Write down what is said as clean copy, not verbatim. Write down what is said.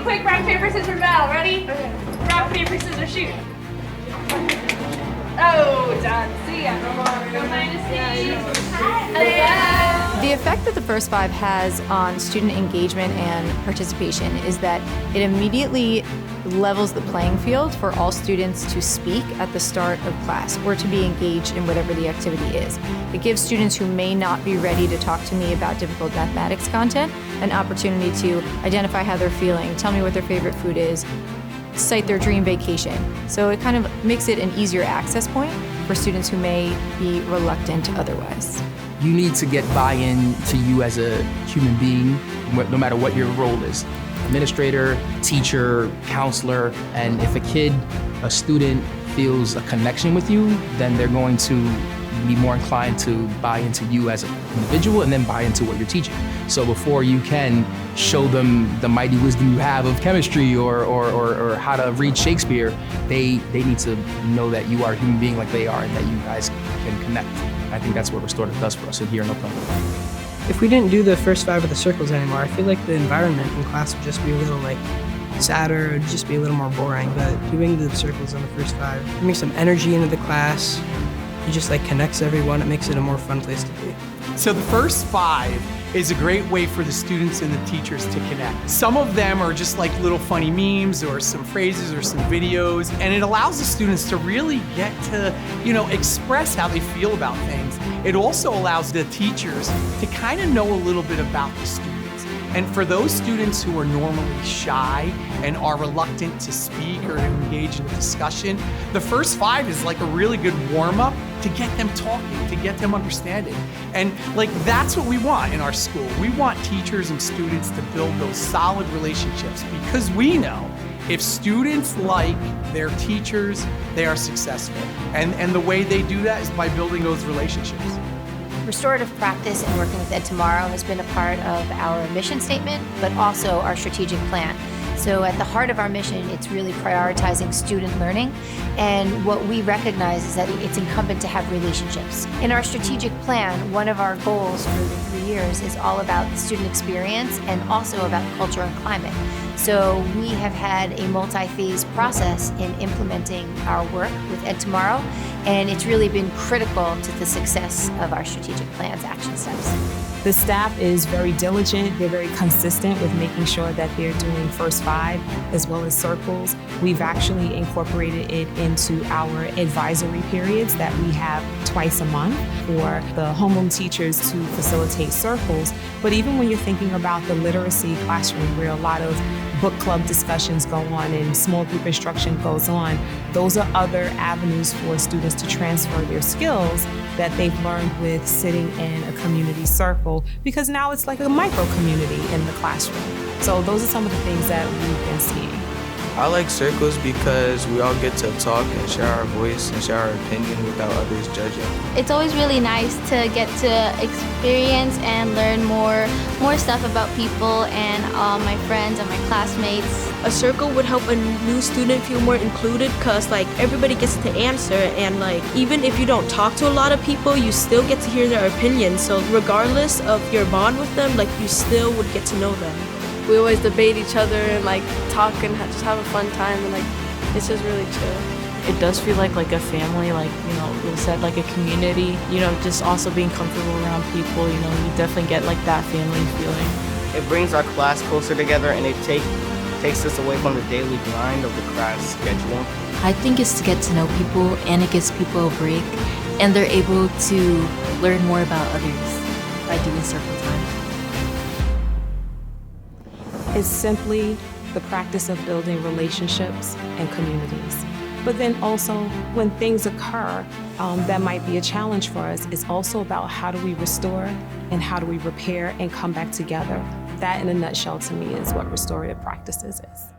quick rock, paper, scissors battle. Ready? Okay. Rock, paper, scissors, shoot. Oh, done. See ya. Go The effect that the first five has on student engagement and participation is that it immediately levels the playing field for all students to speak at the start of class or to be engaged in whatever the activity is. It gives students who may not be ready to talk to me about difficult mathematics content an opportunity to identify how they're feeling, tell me what their favorite food is, cite their dream vacation. So it kind of makes it an easier access point for students who may be reluctant otherwise. You need to get buy-in to you as a human being, no matter what your role is. Administrator, teacher, counselor, and if a student feels a connection with you, then they're going to be more inclined to buy into you as an individual and then buy into what you're teaching. So before you can show them the mighty wisdom you have of chemistry or how to read Shakespeare, they need to know that you are a human being like they are and that you guys can connect. I think that's what Restorative does for us here in North Plainfield. If we didn't do the first five of the circles anymore, I feel like the environment in class would just be a little sadder, it would just be a little more boring. But doing the circles on the first five, it brings some energy into the class. It just connects everyone. It makes it a more fun place to be. So the first five is a great way for the students and the teachers to connect. Some of them are just little funny memes or some phrases or some videos, and it allows the students to really get to, express how they feel about things. It also allows the teachers to kind of know a little bit about the students. And for those students who are normally shy and are reluctant to speak or to engage in a discussion, the first five is a really good warm-up to get them talking, to get them understanding. And that's what we want in our school. We want teachers and students to build those solid relationships because we know if students like their teachers, they are successful. And the way they do that is by building those relationships. Restorative practice and working with Edtomorrow has been a part of our mission statement, but also our strategic plan. So at the heart of our mission, it's really prioritizing student learning. And what we recognize is that it's incumbent to have relationships. In our strategic plan, one of our goals for the 3 years is all about student experience and also about culture and climate. So we have had a multi-phase process in implementing our work with Edtomorrow, and it's really been critical to the success of our strategic plan's action steps. The staff is very diligent. They're very consistent with making sure that they're doing first five as well as circles. We've actually incorporated it into our advisory periods that we have twice a month for the homeroom teachers to facilitate circles. But even when you're thinking about the literacy classroom where a lot of book club discussions go on and small group instruction goes on, those are other avenues for students to transfer their skills that they've learned with sitting in a community circle, because now it's like a micro community in the classroom. So those are some of the things that we've been seeing. I like circles because we all get to talk and share our voice and share our opinion without others judging. It's always really nice to get to experience and learn more stuff about people and all my friends and my classmates. A circle would help a new student feel more included because everybody gets to answer, and even if you don't talk to a lot of people, you still get to hear their opinions. So regardless of your bond with them, you still would get to know them. We always debate each other and talk and just have a fun time, and it's just really chill. It does feel like a family, you said, a community, just also being comfortable around people, you definitely get that family feeling. It brings our class closer together, and it takes us away from the daily grind of the class schedule. I think it's to get to know people, and it gives people a break, and they're able to learn more about others by doing circle time. It's simply the practice of building relationships and communities. But then also, when things occur that might be a challenge for us, it's also about how do we restore and how do we repair and come back together. That, in a nutshell, to me, is what restorative practices is.